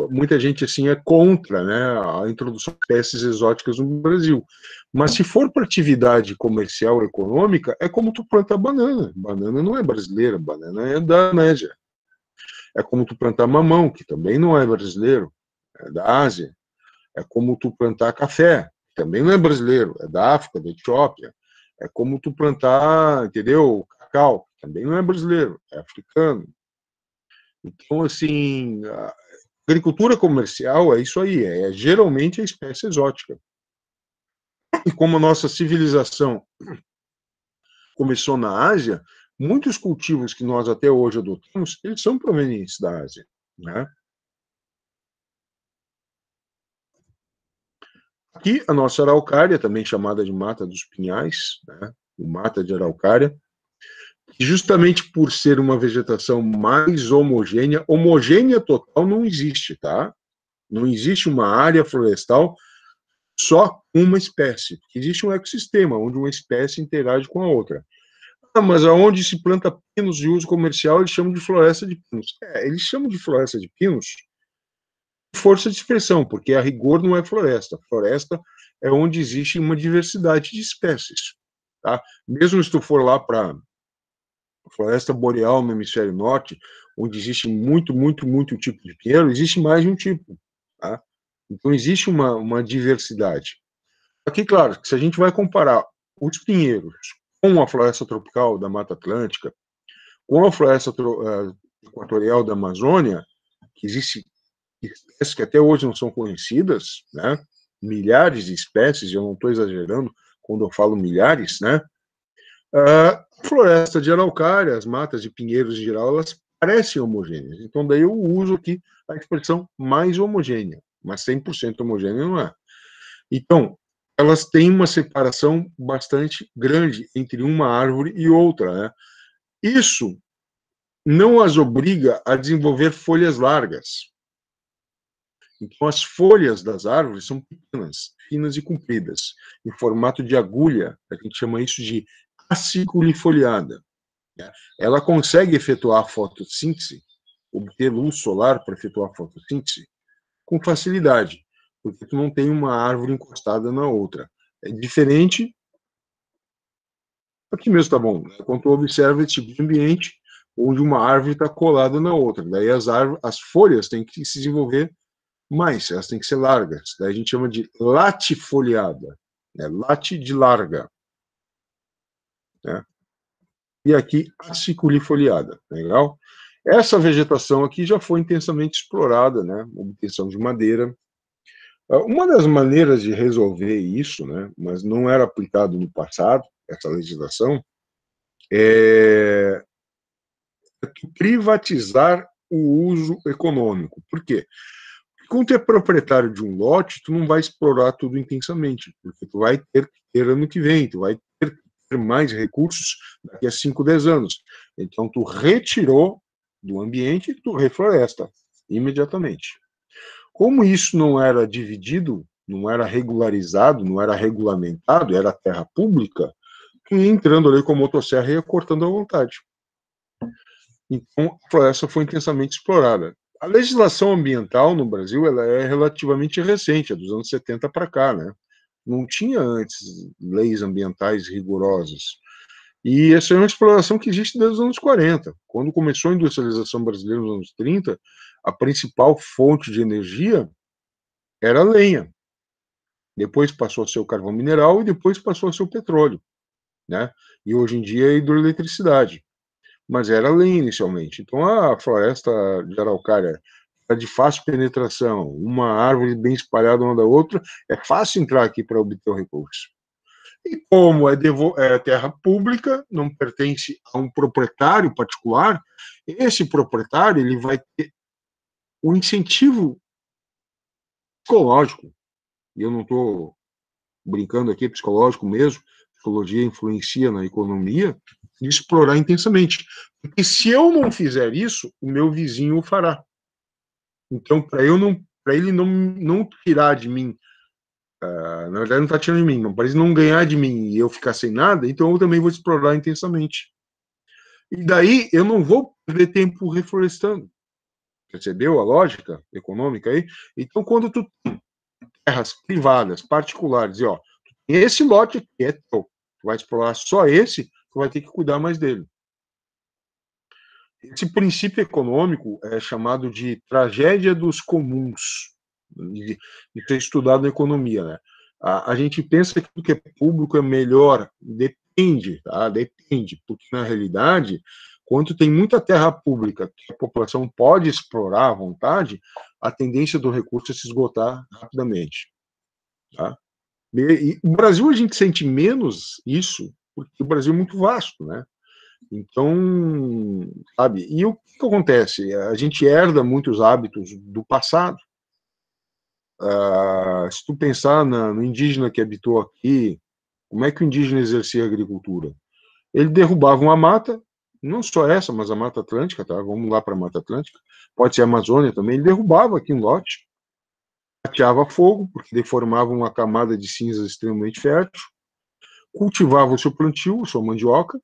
muita gente assim é contra, né, a introdução de espécies exóticas no Brasil. Mas se for para atividade comercial econômica, é como tu plantar banana. Banana não é brasileira, banana é da Média. É como tu plantar mamão, que também não é brasileiro, é da Ásia. É como tu plantar café, que também não é brasileiro, é da África, da Etiópia. É como tu plantar, entendeu, cacau, que também não é brasileiro, é africano. Então, assim, a agricultura comercial é isso aí, é geralmente a espécie exótica. E como a nossa civilização começou na Ásia, muitos cultivos que nós até hoje adotamos, eles são provenientes da Ásia, né? Aqui, a nossa araucária, também chamada de mata dos pinhais, né? O mata de araucária, que justamente por ser uma vegetação mais homogênea, homogênea total não existe, tá? Não existe uma área florestal só uma espécie. Existe um ecossistema onde uma espécie interage com a outra. Ah, mas aonde se planta pinos de uso comercial, eles chamam de floresta de pinos. Eles chamam de floresta de pinos força de expressão, porque a rigor não é floresta. Floresta é onde existe uma diversidade de espécies. Tá? Mesmo se tu for lá para a floresta boreal no hemisfério norte, onde existe muito tipo de pinheiro, existe mais de um tipo. Tá? Então, existe uma diversidade. Aqui, claro, que se a gente vai comparar os pinheiros com a floresta tropical da Mata Atlântica, com a floresta equatorial da Amazônia, que existe espécies que até hoje não são conhecidas, né? Milhares de espécies, eu não estou exagerando quando eu falo milhares, né? A floresta de araucária, as matas de pinheiros em geral, elas parecem homogêneas. Então, daí eu uso aqui a expressão mais homogênea, mas 100% homogênea não é. Então, elas têm uma separação bastante grande entre uma árvore e outra, né? Isso não as obriga a desenvolver folhas largas. Então, as folhas das árvores são pequenas, finas e compridas, em formato de agulha. A gente chama isso de aciculifoliada. Ela consegue efetuar a fotossíntese, obter luz solar para efetuar a fotossíntese, com facilidade, porque tu não tem uma árvore encostada na outra. É diferente. Aqui mesmo tá bom, né? Quando tu observa esse tipo de ambiente, onde uma árvore está colada na outra. Daí as folhas têm que se desenvolver mais, elas têm que ser largas. Daí a gente chama de latifoliada, né? Late de larga. Né? E aqui, aciculifoliada. Legal? Essa vegetação aqui já foi intensamente explorada, né? Obtenção de madeira. Uma das maneiras de resolver isso, né? Mas não era aplicado no passado, essa legislação, é privatizar o uso econômico. Por quê? Quando tu é proprietário de um lote, tu não vai explorar tudo intensamente, porque tu vai ter que ter ano que vem, tu vai ter que ter mais recursos daqui a 5, 10 anos. Então, tu retirou do ambiente e tu refloresta imediatamente. Como isso não era dividido, não era regularizado, não era regulamentado, era terra pública, tu ia entrando ali com a motosserra e ia cortando à vontade. Então, a floresta foi intensamente explorada. A legislação ambiental no Brasil ela é relativamente recente, é dos anos 70 para cá, né? Não tinha antes leis ambientais rigorosas. E essa é uma exploração que existe desde os anos 40. Quando começou a industrialização brasileira nos anos 30, a principal fonte de energia era a lenha. Depois passou a ser o carvão mineral e depois passou a ser o petróleo, né? E hoje em dia é a hidroeletricidade. Mas era lenha inicialmente. Então a floresta de araucária é de fácil penetração, uma árvore bem espalhada uma da outra, é fácil entrar aqui para obter o recurso. E como é terra pública, não pertence a um proprietário particular, esse proprietário ele vai ter um incentivo psicológico, e eu não estou brincando aqui, psicológico mesmo, psicologia influencia na economia, de explorar intensamente. Porque se eu não fizer isso, o meu vizinho o fará. Então, para ele não tirar de mim, na verdade não está tirando de mim, para ele não ganhar de mim e eu ficar sem nada, então eu também vou explorar intensamente. E daí eu não vou perder tempo reflorestando. Percebeu a lógica econômica aí? Então, quando tu tem terras privadas, particulares, e ó, esse lote aqui é teu, tu vai explorar só esse, tu vai ter que cuidar mais dele. Esse princípio econômico é chamado de tragédia dos comuns. Isso é estudado na economia, né? A gente pensa que o que é público é melhor, depende, tá? Depende, porque na realidade, quando tem muita terra pública que a população pode explorar à vontade, a tendência do recurso é se esgotar rapidamente, tá? E o Brasil a gente sente menos isso, porque o Brasil é muito vasto, né? Então, sabe, e o que acontece? A gente herda muitos hábitos do passado. Se tu pensar no indígena que habitou aqui, como é que o indígena exercia a agricultura? Ele derrubava uma mata, não só essa, mas a Mata Atlântica, tá? Vamos lá para a Mata Atlântica, pode ser a Amazônia também, ele derrubava aqui um lote, ateava fogo, porque deformava uma camada de cinzas extremamente fértil, cultivava o seu plantio, a sua mandioca.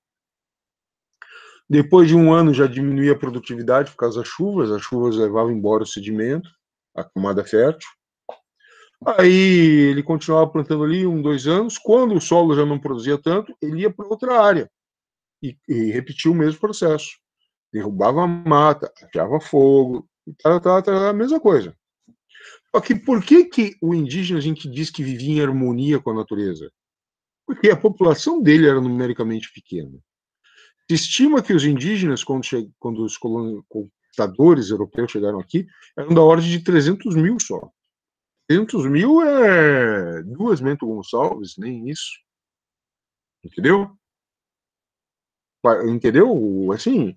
Depois de um ano já diminuía a produtividade por causa das chuvas, as chuvas levavam embora o sedimento, a camada fértil. Aí ele continuava plantando ali 2 anos, quando o solo já não produzia tanto, ele ia para outra área e repetia o mesmo processo. Derrubava a mata, ateava fogo, a mesma coisa. Só que por que o indígena a gente diz que vivia em harmonia com a natureza? Porque a população dele era numericamente pequena. Se estima que os indígenas, quando os conquistadores europeus chegaram aqui, eram da ordem de 300 mil só. 300 mil é 2 Bento Gonçalves, nem isso. Entendeu? Entendeu? Assim,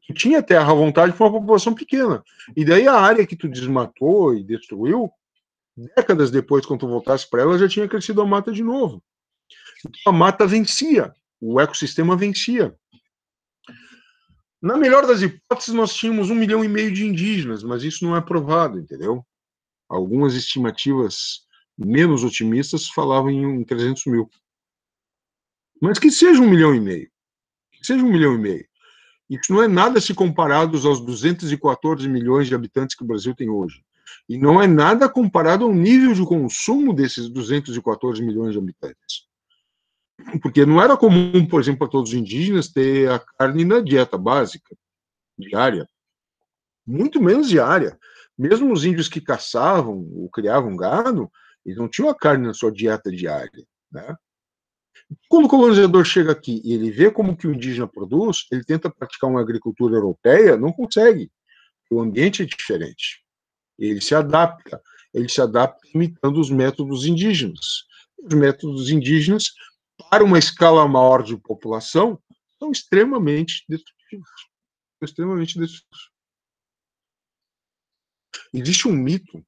tu tinha terra à vontade para uma população pequena. E daí a área que tu desmatou e destruiu, décadas depois, quando tu voltasse para ela, já tinha crescido a mata de novo. Então a mata vencia, o ecossistema vencia. Na melhor das hipóteses, nós tínhamos 1,5 milhão de indígenas, mas isso não é provado, entendeu? Algumas estimativas menos otimistas falavam em 300 mil. Mas que seja 1,5 milhão. Que seja 1,5 milhão. Isso não é nada se comparado aos 214 milhões de habitantes que o Brasil tem hoje. E não é nada comparado ao nível de consumo desses 214 milhões de habitantes. Porque não era comum, por exemplo, para todos os indígenas ter a carne na dieta básica, diária. Muito menos diária. Mesmo os índios que caçavam ou criavam gado, eles não tinham a carne na sua dieta diária, né? Quando o colonizador chega aqui e ele vê como que o indígena produz, ele tenta praticar uma agricultura europeia, não consegue. O ambiente é diferente. Ele se adapta imitando os métodos indígenas. Os métodos indígenas, para uma escala maior de população, são extremamente destrutivos. Extremamente destrutivos. Existe um mito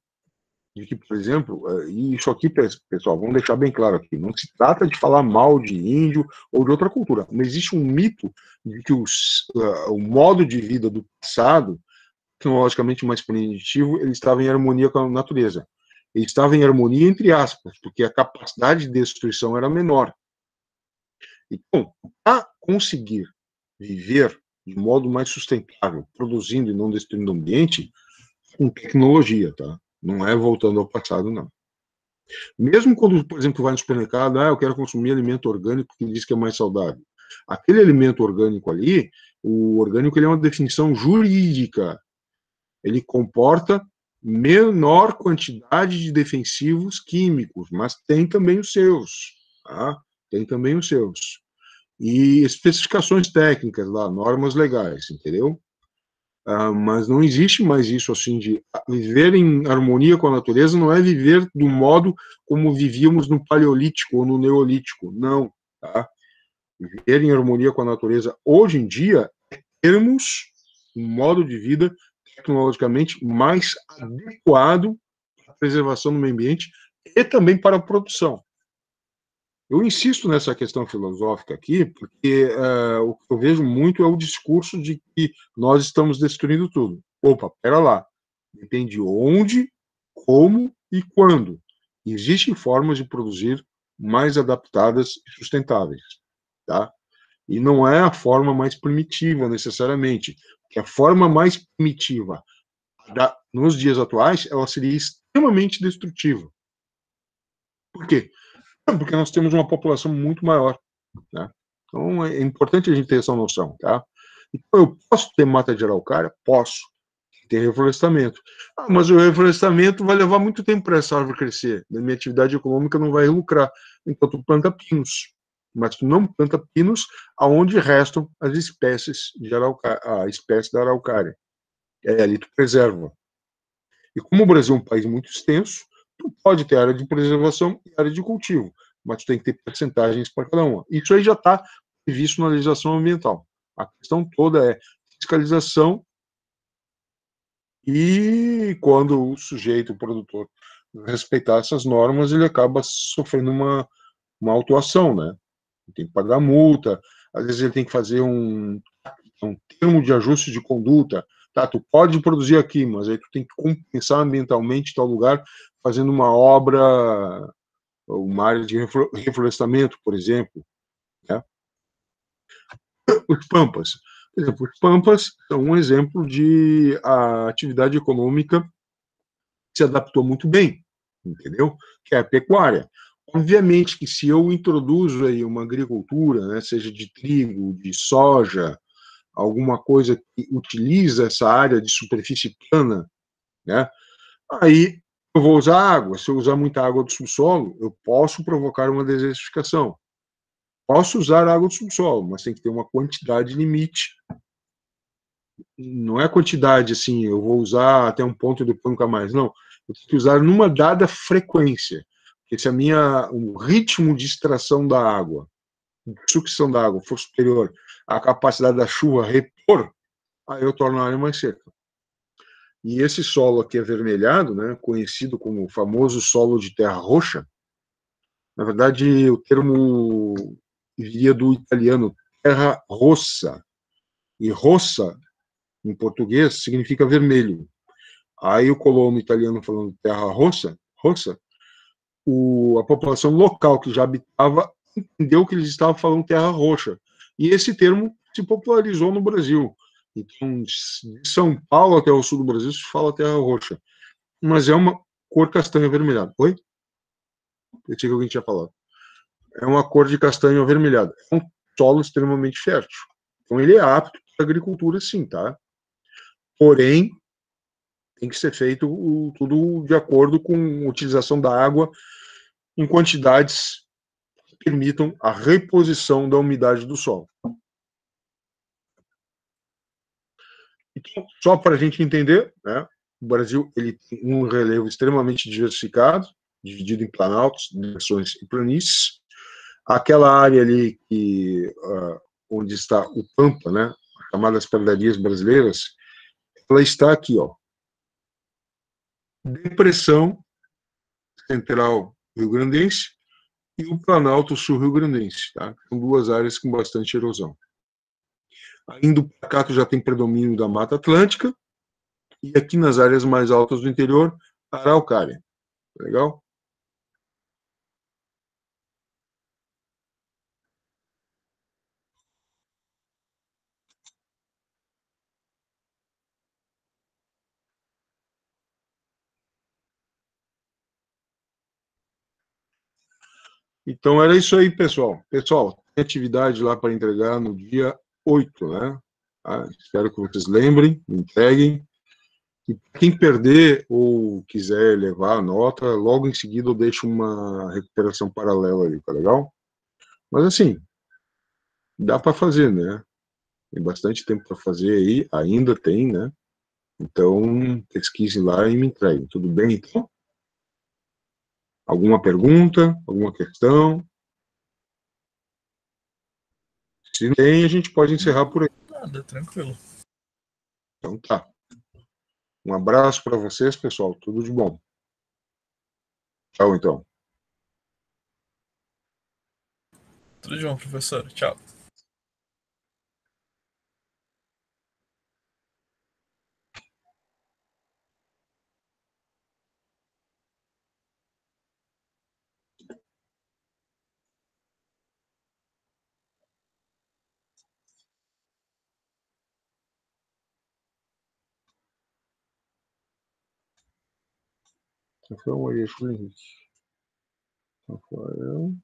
de que, por exemplo, e isso aqui, pessoal, vamos deixar bem claro aqui, não se trata de falar mal de índio ou de outra cultura, mas existe um mito de que o modo de vida do passado, tecnologicamente mais primitivo, ele estava em harmonia com a natureza. Ele estava em harmonia entre aspas, porque a capacidade de destruição era menor. Então, para conseguir viver de modo mais sustentável, produzindo e não destruindo o ambiente, com tecnologia, tá? Não é voltando ao passado, não. Mesmo quando, por exemplo, vai no supermercado, eu quero consumir alimento orgânico que diz que é mais saudável. Aquele alimento orgânico ali, o orgânico ele é uma definição jurídica. Ele comporta menor quantidade de defensivos químicos, mas tem também os seus. Tá? Tem também os seus. E especificações técnicas lá, normas legais, entendeu? Mas não existe mais isso assim de viver em harmonia com a natureza não é viver do modo como vivíamos no Paleolítico ou no Neolítico, não. Tá? Viver em harmonia com a natureza hoje em dia é termos um modo de vida tecnologicamente mais adequado à preservação do meio ambiente e também para a produção. Eu insisto nessa questão filosófica aqui, porque o que eu vejo muito é o discurso de que nós estamos destruindo tudo. Opa, pera lá. Depende onde, como e quando. Existem formas de produzir mais adaptadas e sustentáveis. Tá? E não é a forma mais primitiva, necessariamente. Porque a forma mais primitiva, nos dias atuais, ela seria extremamente destrutiva. Por quê? Porque nós temos uma população muito maior, né? Então é importante a gente ter essa noção, tá? Então eu posso ter mata de araucária? Posso. Ter reflorestamento. Mas o reflorestamento vai levar muito tempo para essa árvore crescer. A minha atividade econômica não vai lucrar. Então tu planta pinos. Mas tu não planta pinos aonde restam as espécies de araucária, a espécie da araucária. Ali tu preserva. E como o Brasil é um país muito extenso, tu pode ter área de preservação e área de cultivo, mas tu tem que ter percentagens para cada uma. Isso aí já está previsto na legislação ambiental. A questão toda é fiscalização e quando o sujeito, o produtor, respeitar essas normas, ele acaba sofrendo uma autuação, né? Tem que pagar multa, às vezes ele tem que fazer um termo de ajuste de conduta. Tá, tu pode produzir aqui, mas aí tu tem que compensar ambientalmente tal lugar fazendo uma obra, uma área de reflorestamento, por exemplo, né? Os Pampas. Por exemplo, os Pampas são um exemplo de atividade econômica que se adaptou muito bem, entendeu? Que é a pecuária. Obviamente que se eu introduzo aí uma agricultura, né, seja de trigo, de soja, alguma coisa que utiliza essa área de superfície plana, né, aí eu vou usar água. Se eu usar muita água do subsolo, eu posso provocar uma desertificação. Posso usar água do subsolo, mas tem que ter uma quantidade limite. Não é quantidade assim, eu vou usar até um ponto e depois nunca mais. Não, eu tenho que usar numa dada frequência. Porque se o ritmo de extração da água, de sucção da água, for superior à capacidade da chuva repor, aí eu torno a área mais seca. E esse solo aqui avermelhado, né, conhecido como o famoso solo de terra roxa, na verdade o termo viria do italiano terra rossa. E rossa, em português, significa vermelho. Aí o colono italiano falando terra rossa, a população local que já habitava entendeu que eles estavam falando terra roxa. E esse termo se popularizou no Brasil. Então, de São Paulo até o sul do Brasil se fala terra roxa. Mas é uma cor castanha avermelhada. Oi? Eu tinha que alguém tinha falado. É uma cor de castanho avermelhada. É um solo extremamente fértil. Então ele é apto para agricultura, sim, tá? Porém, tem que ser feito tudo de acordo com a utilização da água em quantidades que permitam a reposição da umidade do solo. Então, só para a gente entender, né, o Brasil ele tem um relevo extremamente diversificado, dividido em planaltos, depressões e planícies. Aquela área ali onde está o Pampa, né, chamadas pradarias brasileiras, ela está aqui, ó, depressão central rio-grandense e o Planalto sul-rio-grandense, tá? São duas áreas com bastante erosão. Indo para cá, tu já tem predomínio da Mata Atlântica, e aqui nas áreas mais altas do interior, a araucária. Legal? Então era isso aí, pessoal. Pessoal, tem atividade lá para entregar no dia 8, né? Tá? Espero que vocês lembrem, entreguem. E quem perder ou quiser levar a nota, logo em seguida eu deixo uma recuperação paralela ali, tá legal? Mas assim, dá para fazer, né? Tem bastante tempo para fazer aí, ainda tem, né? Então, pesquise lá e me entregue. Tudo bem, então? Alguma pergunta? Alguma questão? Se não tem, a gente pode encerrar por aí. Nada, tranquilo. Então tá. Um abraço para vocês, pessoal. Tudo de bom. Tchau, então. Tudo de bom, professor. Tchau. Rafael Maria Henrique. Rafael.